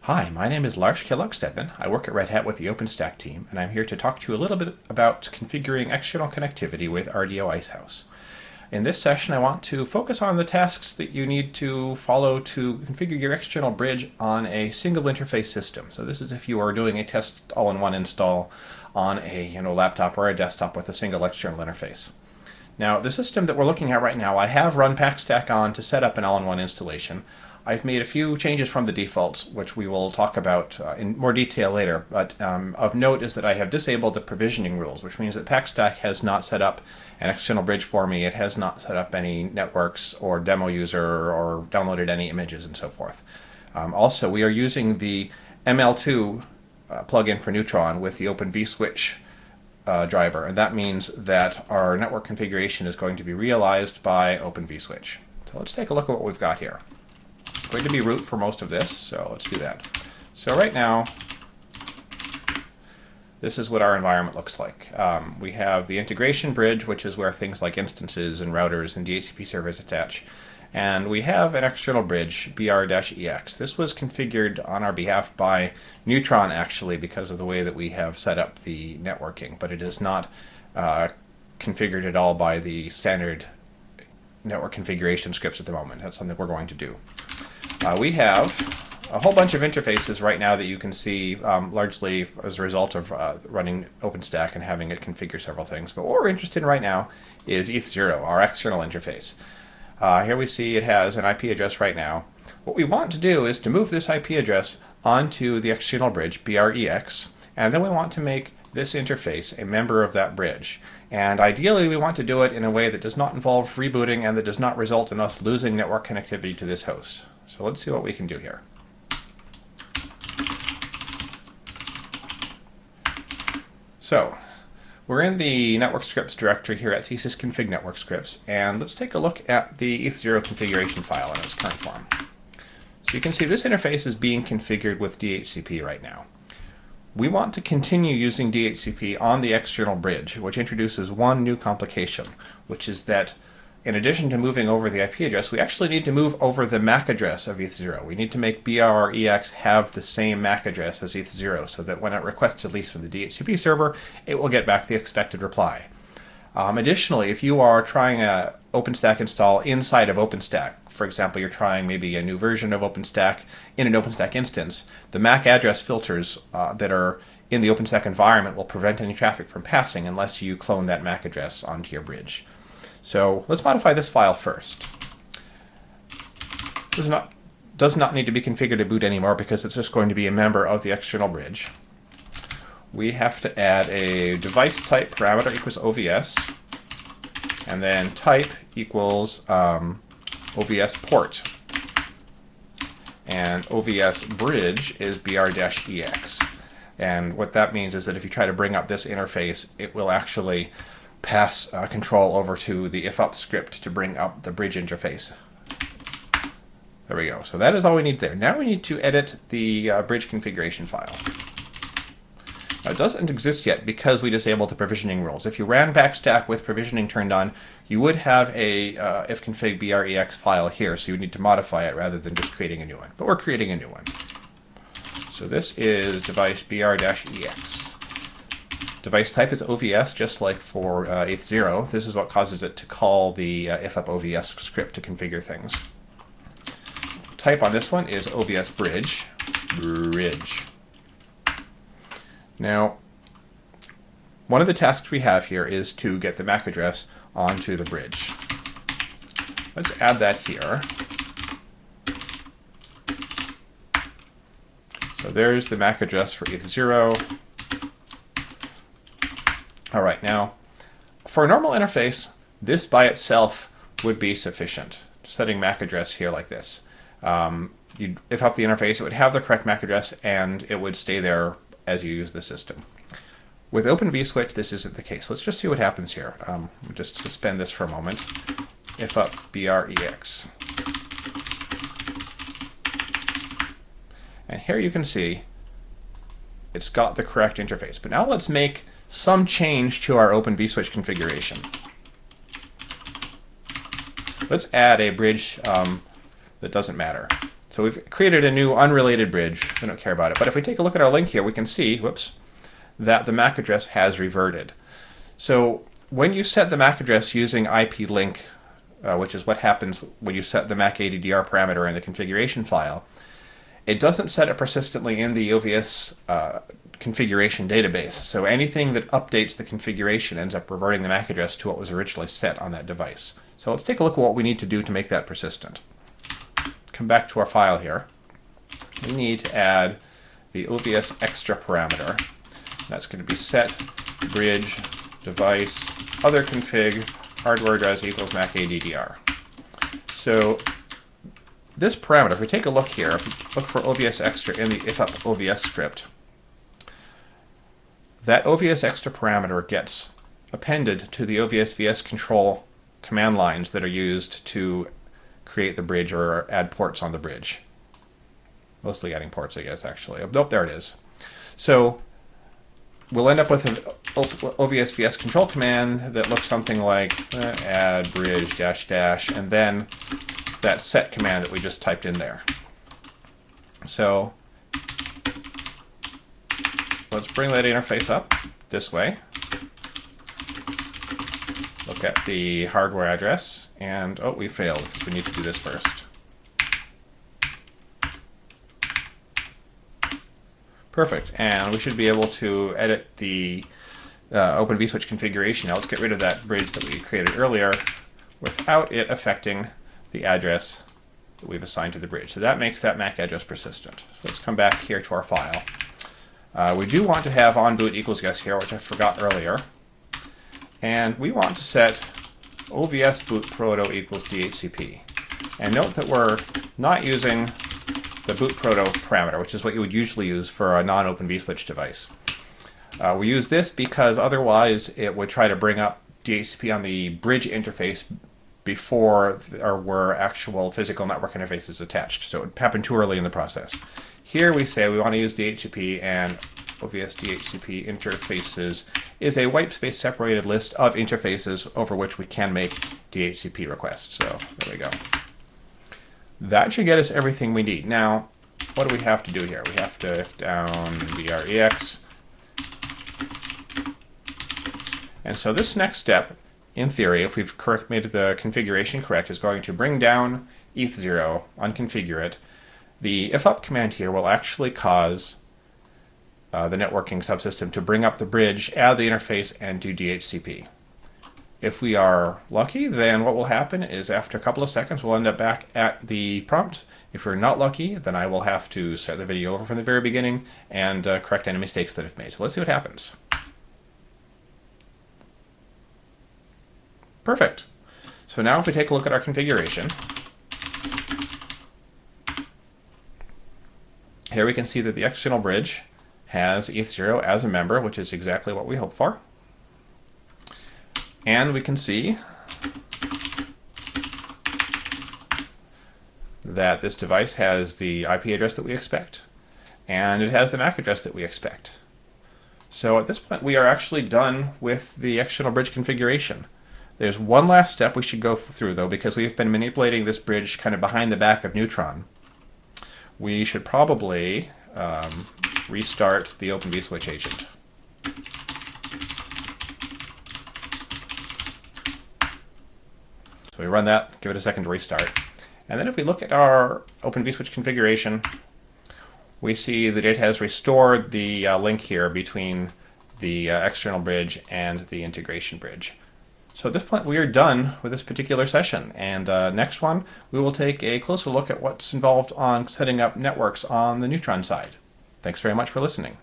Hi, my name is Lars Kellogg-Stedman. I work at Red Hat with the OpenStack team, and I'm here to talk to you a little bit about configuring external connectivity with RDO Icehouse. In this session, I want to focus on the tasks that you need to follow to configure your external bridge on a single interface system. So this is if you are doing a test all-in-one install on a laptop or a desktop with a single external interface. Now, the system that we're looking at right now, I have run packstack on to set up an all-in-one installation. I've made a few changes from the defaults, which we will talk about in more detail later, but of note is that I have disabled the provisioning rules, which means that packstack has not set up an external bridge for me. It has not set up any networks or demo user or downloaded any images and so forth. Also, we are using the ML2 plugin for Neutron with the Open vSwitch driver, and that means that our network configuration is going to be realized by Open vSwitch. So let's take a look at what we've got here. It's going to be root for most of this, so let's do that. So right now, this is what our environment looks like. We have the integration bridge, which is where things like instances and routers and DHCP servers attach. And we have an external bridge, br-ex. This was configured on our behalf by Neutron, actually, because of the way that we have set up the networking, but it is not configured at all by the standard network configuration scripts at the moment. That's something we're going to do. We have a whole bunch of interfaces right now that you can see largely as a result of running OpenStack and having it configure several things. But what we're interested in right now is ETH0, our external interface. Here we see it has an IP address right now. What we want to do is to move this IP address onto the external bridge, br-ex, and then we want to make this interface a member of that bridge. And ideally we want to do it in a way that does not involve rebooting and that does not result in us losing network connectivity to this host. So let's see what we can do here. So we're in the network scripts directory here at csysconfig network scripts, and let's take a look at the ETH0 configuration file in its current form. So you can see this interface is being configured with DHCP right now. We want to continue using DHCP on the external bridge, which introduces one new complication, which is that in addition to moving over the IP address, we actually need to move over the MAC address of ETH0. We need to make br-ex have the same MAC address as ETH0 so that when it requests a release from the DHCP server, it will get back the expected reply. Additionally, if you are trying a OpenStack install inside of OpenStack, for example, you're trying maybe a new version of OpenStack in an OpenStack instance, the MAC address filters that are in the OpenStack environment will prevent any traffic from passing unless you clone that MAC address onto your bridge. So let's modify this file first. This does not need to be configured to boot anymore because it's just going to be a member of the external bridge. We have to add a device type parameter equals OVS, and then type equals OVS port. And OVS bridge is br-ex. And what that means is that if you try to bring up this interface, it will actually pass control over to the ifup script to bring up the bridge interface. There we go. So that is all we need there. Now we need to edit the bridge configuration file. Now it doesn't exist yet because we disabled the provisioning rules. If you ran packstack with provisioning turned on, you would have a ifconfig br-ex file here, so you would need to modify it rather than just creating a new one. But we're creating a new one. So this is device br-ex. Device type is OVS, just like for ETH0. This is what causes it to call the ifup OVS script to configure things. Type on this one is OVS bridge. Now, one of the tasks we have here is to get the MAC address onto the bridge. Let's add that here. So there's the MAC address for ETH0. All right, now, for a normal interface, this by itself would be sufficient. Setting MAC address here like this. You'd ifup the interface, it would have the correct MAC address, and it would stay there as you use the system. With Open vSwitch, this isn't the case. Let's just see what happens here. Just suspend this for a moment. Ifup br-ex. And here you can see it's got the correct interface. But now let's make some change to our Open vSwitch configuration. Let's add a bridge that doesn't matter. So we've created a new unrelated bridge. We don't care about it. But if we take a look at our link here, we can see, whoops, that the MAC address has reverted. So when you set the MAC address using IP link, which is what happens when you set the MAC ADDR parameter in the configuration file, it doesn't set it persistently in the OVS configuration database. So anything that updates the configuration ends up reverting the MAC address to what was originally set on that device. So let's take a look at what we need to do to make that persistent. Come back to our file here. We need to add the OVS extra parameter. That's going to be set bridge device other config hardware address equals MAC ADDR. So this parameter, if we take a look here, if we look for OVS extra in the ifup OVS script, that OVS extra parameter gets appended to the OVS VS control command lines that are used to create the bridge or add ports on the bridge. Mostly adding ports, I guess, actually. Oh, there it is. So we'll end up with an OVS VS control command that looks something like add bridge dash dash, and then that set command that we just typed in there. So let's bring that interface up this way. Look at the hardware address, and oh, we failed because we need to do this first. Perfect, and we should be able to edit the Open vSwitch configuration. Now let's get rid of that bridge that we created earlier without it affecting the address that we've assigned to the bridge. So that makes that MAC address persistent. So let's come back here to our file. We do want to have onBoot equals guess here, which I forgot earlier. And we want to set OVS boot proto equals DHCP. And note that we're not using the boot proto parameter, which is what you would usually use for a non-Open vSwitch device. We use this because otherwise it would try to bring up DHCP on the bridge interface before there were actual physical network interfaces attached. So it would happen too early in the process. Here we say we want to use DHCP, and OVS DHCP interfaces is a white space separated list of interfaces over which we can make DHCP requests. So there we go. That should get us everything we need. Now, what do we have to do here? We have to if down VREX. And so this next step, in theory, if we've made the configuration correct, is going to bring down ETH0, unconfigure it. The ifup command here will actually cause the networking subsystem to bring up the bridge, add the interface, and do DHCP. If we are lucky, then what will happen is after a couple of seconds, we'll end up back at the prompt. If we're not lucky, then I will have to start the video over from the very beginning and correct any mistakes that I've made. So let's see what happens. Perfect. So now if we take a look at our configuration, here we can see that the external bridge has ETH0 as a member, which is exactly what we hope for. And we can see that this device has the IP address that we expect, and it has the MAC address that we expect. So at this point, we are actually done with the external bridge configuration. There's one last step we should go through, though, because we've been manipulating this bridge kind of behind the back of Neutron. We should probably restart the Open vSwitch agent. So we run that, give it a second to restart. And then if we look at our Open vSwitch configuration, we see that it has restored the link here between the external bridge and the integration bridge. So at this point, we are done with this particular session. And next one, we will take a closer look at what's involved on setting up networks on the Neutron side. Thanks very much for listening.